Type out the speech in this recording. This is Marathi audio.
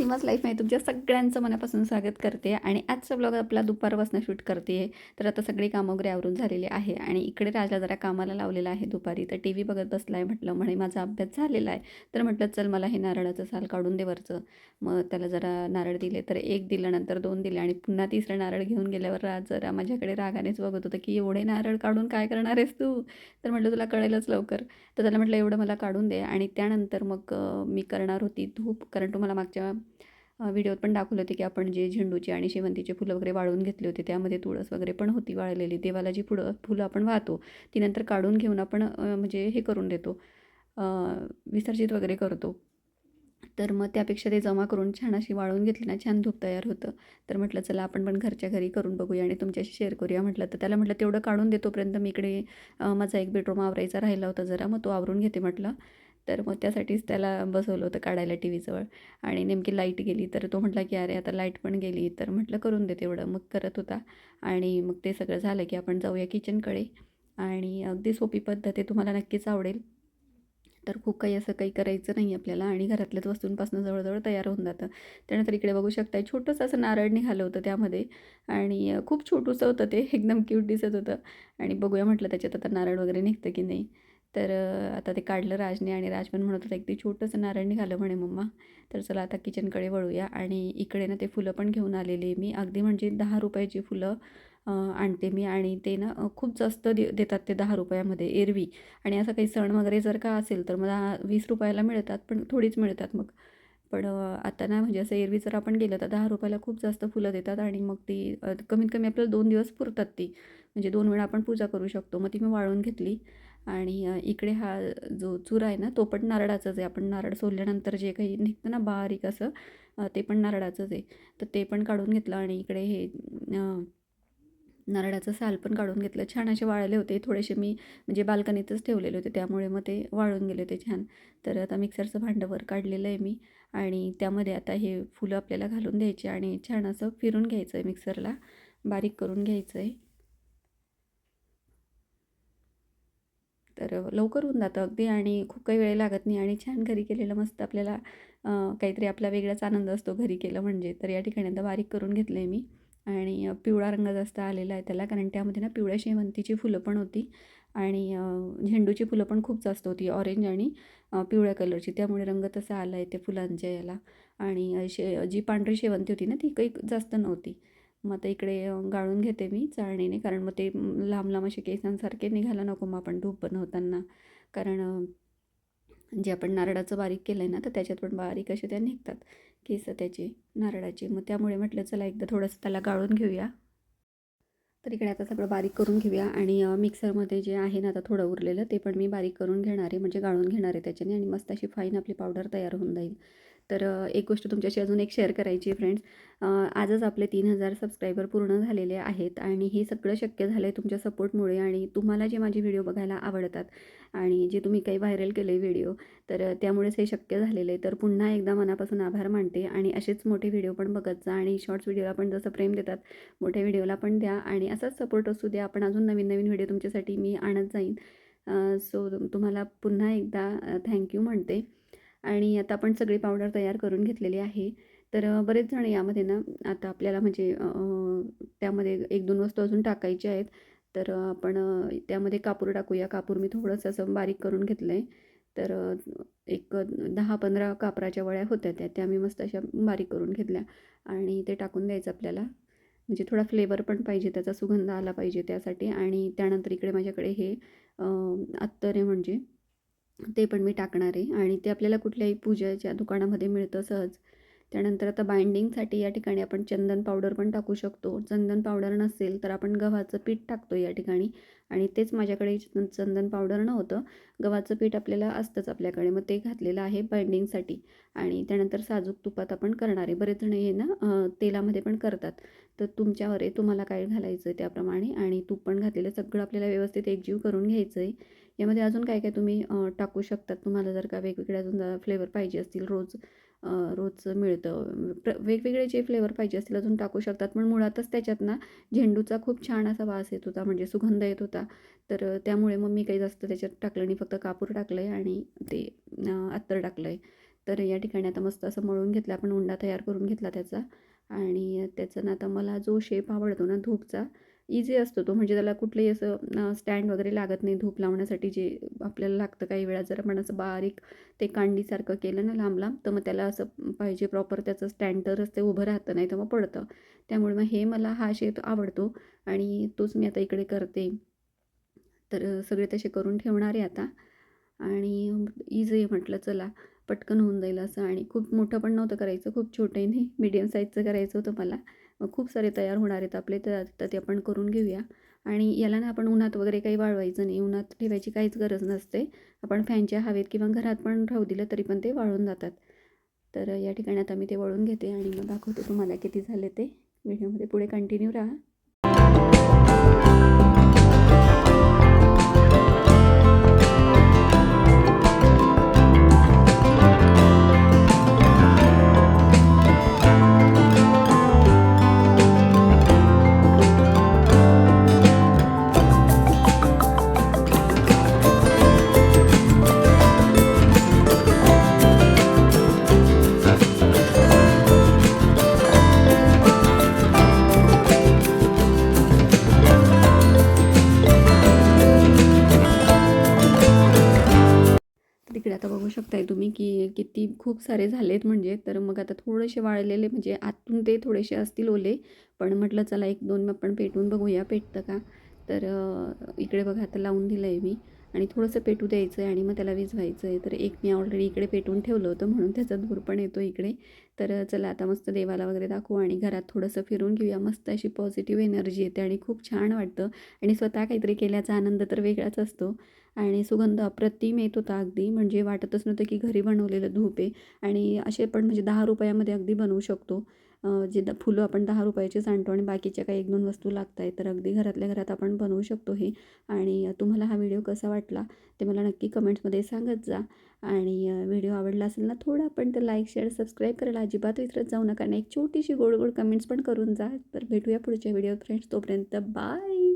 सीमाच लाईफमध्ये तुमच्या सगळ्यांचं मनापासून स्वागत करते आणि आजचा ब्लॉग आपला दुपारपासून शूट करते आहे. तर आता सगळी कामं वगैरे आवरून झालेली आहे आणि इकडे राजला जरा कामाला लावलेलं आहे दुपारी. तर टी व्ही बघत बसला आहे. म्हटलं म्हणे माझा अभ्यास झालेला आहे. तर म्हटलं चल मला हे नारळाचं साल काढून दे वरचं. मग त्याला जरा नारळ दिले, तर एक दिलं, नंतर दोन दिले आणि पुन्हा तिसरं नारळ घेऊन गेल्यावर राज जरा माझ्याकडे रागानेच बघत होतं की एवढे नारळ काढून काय करणार आहेस तू. तर म्हटलं तुला कळेलच लवकर. तर त्याला म्हटलं एवढं मला काढून दे आणि त्यानंतर मग मी करणार होती धूप, कारण तुम्हाला मागच्या व्हिडिओत पण दाखवलं होते की आपण जे झेंडूची आणि शेवंतीचे फुलं वगैरे वाळवून घेतले होते, त्यामध्ये तुळस वगैरे पण होती वाळलेली. देवाला जी फुलं आपण वाहतो ती नंतर काढून घेऊन आपण म्हणजे हे करून देतो, विसर्जित वगैरे करतो. तर मग त्यापेक्षा ते जमा करून छान अशी वाळवून घेतली ना, छान धूप तयार होतं. तर म्हटलं चला आपण पण घरच्या घरी करून बघूया आणि तुमच्याशी शेअर करूया म्हटलं. तर त्याला म्हटलं तेवढं काढून दे, तोपर्यंत मी इकडे माझा एक बेडरूम आवरायचा राहिला होता जरा, मग तो आवरून घेते म्हटलं. तर मग त्यासाठीच त्याला बसवलं होतं काढायला टी व्हीजवळ आणि नेमकी लाईट गेली. तर तो म्हटला की अरे आता लाईट पण गेली. तर म्हटलं करून दे तेवढं. मग करत होता आणि मग ते सगळं झालं की आपण जाऊया किचनकडे आणि अगदी सोपी पद्धत आहे, तुम्हाला नक्कीच आवडेल. तर खूप काही असं काही करायचं नाही आपल्याला आणि घरातल्याच वस्तूंपासून जवळजवळ तयार होऊन जातं. त्यानंतर इकडे बघू शकता छोटंसं असं नारळ निघालं होतं त्यामध्ये आणि खूप छोटूसं होतं ते, एकदम क्यूट दिसत होतं आणि बघूया म्हटलं त्याच्यात आता नारळ वगैरे निघतं की नाही. तर आता ते काढलं राजने आणि राज पण म्हणत होता अगदी छोटंसं नारळ निघालं म्हणे मम्मा. तर चला आता किचनकडे वळूया आणि इकडे ना ते फुलं पण घेऊन आलेले मी, अगदी म्हणजे 10 रुपयाची फुलं आणते मी आणि ते ना खूप जास्त देतात ते 10 रुपयामध्ये एरवी. आणि असं काही सण वगैरे जर का असेल तर मला 20 रुपयाला मिळतात, पण थोडीच मिळतात मग. पण आता ना म्हणजे असं एरवी जर आपण गेलं तर 10 रुपयाला खूप जास्त फुलं देतात आणि मग ती कमीत कमी आपल्याला 2 दिवस पुरतात ती. म्हणजे 2 वेळा आपण पूजा करू शकतो. मग ती मी वाळवून घेतली आणि इकडे हा जो चुरा आहे ना तो पण नारळाचाच आहे. आपण नारळ सोलल्यानंतर जे काही निघतं ना बारीक असं, ते पण नारळाचंच आहे. तर ते पण काढून घेतलं आणि इकडे हे नारळाचं साल पण काढून घेतलं. छान असे वाळले होते. थोडेसे मी म्हणजे बाल्कनीतच ठेवलेले होते, त्यामुळे मग ते वाळून गेले होते छान. तर आता मिक्सरचं भांडं वर काढलेलं आहे मी आणि त्यामध्ये आता हे फुलं आपल्याला घालून द्यायची आणि छान असं फिरून घ्यायचं आहे, मिक्सरला बारीक करून घ्यायचं आहे. तर लवकर होऊन जातं अगदी आणि खूप काही वेळ लागत नाही आणि छान घरी केलेलं मस्त आपल्याला काहीतरी आपला वेगळाच आनंद असतो घरी केलं म्हणजे. तर या ठिकाणी आता बारीक करून घेतलं आहे मी आणि पिवळा रंग जास्त आलेला आहे त्याला, कारण त्यामध्ये ना पिवळ्या शेवंतीची फुलं पण होती आणि झेंडूची फुलं पण खूप जास्त होती, ऑरेंज आणि पिवळ्या कलरची. त्यामुळे रंग तसा आला आहे ते फुलांच्या याला आणि जी पांढरी शेवंती होती ना ती काही जास्त नव्हती. मग आता इकडे गाळून घेते मी चाळणीने, कारण मग ते लांब लांब असे केसांसारखे निघायला नको मग आपण धूप बनवताना. कारण जे आपण नारळाचं बारीक केलं आहे ना तर त्याच्यात पण बारीक असे त्या निघतात केस त्याचे नारळाचे. मग त्यामुळे म्हटलं चला एकदा थोडंसं त्याला गाळून घेऊया. तर इकडे आता सगळं बारीक करून घेऊया आणि मिक्सरमध्ये जे आहे ना आता थोडं उरलेलं ते पण मी बारीक करून घेणार आहे, म्हणजे गाळून घेणार आहे त्याच्याने आणि मस्त अशी फाईन आपली पावडर तयार होऊन जाईल. तर एक गोष्ट तुमच्याशी अजून एक शेअर करायची आहे फ्रेंड्स. आजच आपले 3,000 सबस्क्रायबर पूर्ण झालेले आहेत आणि हे सगळं शक्य झालं आहे तुमच्या सपोर्टमुळे आणि तुम्हाला जे माझे व्हिडिओ बघायला आवडतात आणि जे तुम्ही काही व्हायरल केले व्हिडिओ, तर त्यामुळेच हे शक्य झालेलं आहे. तर पुन्हा एकदा मनापासून आभार मानते आणि असेच मोठे व्हिडिओ पण बघत जा आणि शॉर्ट्स व्हिडिओला पण जसं प्रेम देतात मोठ्या व्हिडिओला पण द्या आणि असाच सपोर्ट असू द्या. आपण अजून नवीन नवीन व्हिडिओ तुमच्यासाठी मी आणत जाईन. सो तुम्हाला पुन्हा एकदा थँक्यू म्हणते. आणि आता आपण सगळी पावडर तयार करून घेतलेली आहे. तर बरेच जण यामध्ये ना आता आपल्याला म्हणजे त्यामध्ये 1-2 वस्तू अजून टाकायच्या आहेत. तर आपण त्यामध्ये कापूर टाकूया. कापूर मी थोडंसं असं बारीक करून घेतलं आहे. तर एक 10-15 कापराच्या वळ्या होत्या त्या मी मस्त अशा बारीक करून घेतल्या आणि ते टाकून द्यायचं आपल्याला. म्हणजे थोडा फ्लेवर पण पाहिजे, त्याचा सुगंध आला पाहिजे त्यासाठी. आणि त्यानंतर इकडे माझ्याकडे हे अत्तर आहे, म्हणजे ते पण मी टाकणार आहे आणि ते आपल्याला कुठल्याही पूजेच्या दुकानामध्ये मिळतं सहज. त्यानंतर आता बाइंडिंगसाठी या ठिकाणी आपण चंदन पावडर पण टाकू शकतो. चंदन पावडर नसेल तर आपण गव्हाचं पीठ टाकतो या ठिकाणी आणि तेच माझ्याकडे चंदन पावडर नव्हतं. गव्हाचं पीठ आपल्याला असतंच आपल्याकडे, मग ते घातलेलं आहे बाइंडिंगसाठी. आणि त्यानंतर साजूक तुपात आपण करणार आहे. बरेच जण हे ना तेलामध्ये पण करतात. तर तुमच्यावर आहे, तुम्हाला काय घालायचं आहे त्याप्रमाणे. आणि तूप पण घातलेलं सगळं आपल्याला व्यवस्थित एकजीव करून घ्यायचं आहे. यामध्ये अजून काय काय तुम्ही टाकू शकतात, तुम्हाला जर का वेगवेगळे अजून फ्लेवर पाहिजे असतील. रोजचं मिळतं वेगवेगळे जे फ्लेवर पाहिजे असतील अजून टाकू शकतात. पण मुळातच त्याच्यात ना झेंडूचा खूप छान असा वास येत होता, म्हणजे सुगंध येत होता. तर त्यामुळे मग मी काही जास्त त्याच्यात टाकलं नाही, फक्त कापूर टाकलं आहे आणि ते अत्तर टाकलं आहे. तर या ठिकाणी आता मस्त असं मळून घेतलं आपण, उंडा तयार करून घेतला त्याचा. आणि त्याचं ना आता मला जो शेप आवडतो ना धूपचा, इझी असतो तो, म्हणजे त्याला कुठलंही असं स्टँड वगैरे लागत नाही धूप लावण्यासाठी, जे आपल्याला लागतं काही वेळा. जर आपण असं बारीक ते कांडीसारखं केलं ना लांब लांब, तर मग त्याला असं पाहिजे प्रॉपर त्याचं स्टँड, तरच ते उभं राहतं, नाही तर मग पडतं. त्यामुळे मग हे मला हा शेप आवडतो आणि तोच मी आता इकडे करते. तर सगळे तसे करून ठेवणार आहे आता. आणि इझी आहे म्हटलं, चला पटकन होऊन जाईल असं. आणि खूप मोठं पण नव्हतं करायचं, खूप छोटंही नाही, मीडियम साईजचं करायचं होतं मला. मग खूप सारे तयार होणार आहेत आपले, तर आता ते आपण करून घेऊया. आणि याला ना आपण उन्हात वगैरे काही वाळवायचं नाही, उन्हात ठेवायची काहीच गरज नसते. आपण फॅनच्या हवेत किंवा घरात पण राहू दिलं तरी पण ते वाळून जातात. तर या ठिकाणी आता मी ते वळून घेते आणि मग दाखवते तुम्हाला किती झाले ते. व्हिडिओमध्ये पुढे कंटिन्यू राहा. तिकडे आता बघू शकताय तुम्ही की किती खूप सारे झालेत म्हणजे. तर मग आता थोडेसे वाळलेले, म्हणजे आतून ते थोडेसे असतील ओले, पण म्हटलं चला 1-2 आपण पेटवून बघूया पेटतं का. तर इकडे बघा आता लावून दिलं आहे मी आणि थोडंसं पेटू द्यायचं आहे आणि मग त्याला विझवायचं आहे. तर एक मी ऑलरेडी इकडे पेटवून ठेवलं होतं, म्हणून त्याचा धूर पण येतो इकडे. तर चला आता मस्त देवाला वगैरे दाखवू आणि घरात थोडंसं फिरून घेऊया. मस्त अशी पॉझिटिव्ह एनर्जी येते आणि खूप छान वाटतं. आणि स्वतः काहीतरी केल्याचा आनंद तर वेगळाच असतो. आणि सुगंध अप्रतिम येत होता अगदी, म्हणजे वाटतच नव्हतं की घरी बनवलेलं धूप आहे. आणि असे पण म्हणजे 10 रुपयामध्ये अगदी बनवू शकतो. जे फुलं आपण 10 रुपयाचेच आणतो आणि बाकीच्या काही 1-2 वस्तू लागत आहेत, तर अगदी घरातल्या घरात आपण बनवू शकतो हे. आणि तुम्हाला हा व्हिडिओ कसा वाटला ते मला नक्की कमेंट्समध्ये सांगत जा. आणि व्हिडिओ आवडला असेल ना थोडा पण, तर लाईक शेअर सबस्क्राईब करायला अजिबात विसरत जाऊ नका आणि एक छोटीशी गोड गोड कमेंट्स पण करून जा. तर भेटूया पुढच्या व्हिडिओ फ्रेंड्स, तोपर्यंत बाय.